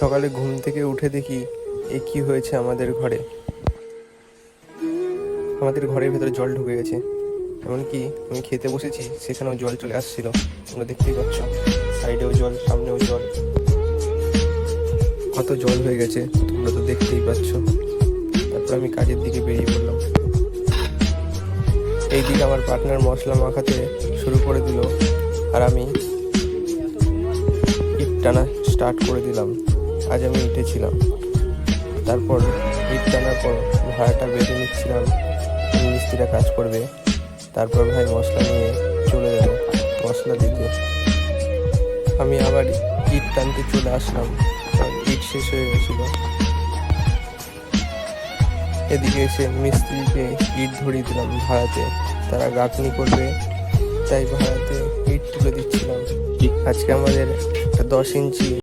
সকালে ঘুম থেকে উঠে দেখি এ কি হয়েছে আমাদের ঘরের ভেতরে জল ঢুকে গেছে। এমনকি আমি খেতে বসেছি, সেখানেও জল চলে আসছিল। তোমরা দেখতেই পাচ্ছ, সাইডেও জল, সামনেও জল, কত জল হয়ে গেছে তোমরা তো দেখতেই পাচ্ছ। তারপর আমি কাজের দিকে বেরিয়ে পড়লাম। এইদিকে আমার পার্টনার মশলা মাখাতে শুরু করে দিল, আর আমি ইট টানা স্টার্ট করে দিলাম। আজ আমি ইটে ছিলাম। তারপর ইট টানার পর ভাড়াটা বেঁধে নিচ্ছিলাম, মিস্ত্রিরা কাজ করবে। তারপর ভাই মশলা নিয়ে চলে গেল মশলা দিতে। আমি আবার ইট টানতে চলে আসলাম, কারণ ইট শেষ হয়ে গেছিল। এদিকে এসে মিস্ত্রিকে ইট ধরিয়ে দিলাম ভাড়াতে, তারা গাঁথনি করবে, তাই ভাড়াতে ইট তুলে দিচ্ছিলাম। আজকে আমাদের একটা 10 ইঞ্চি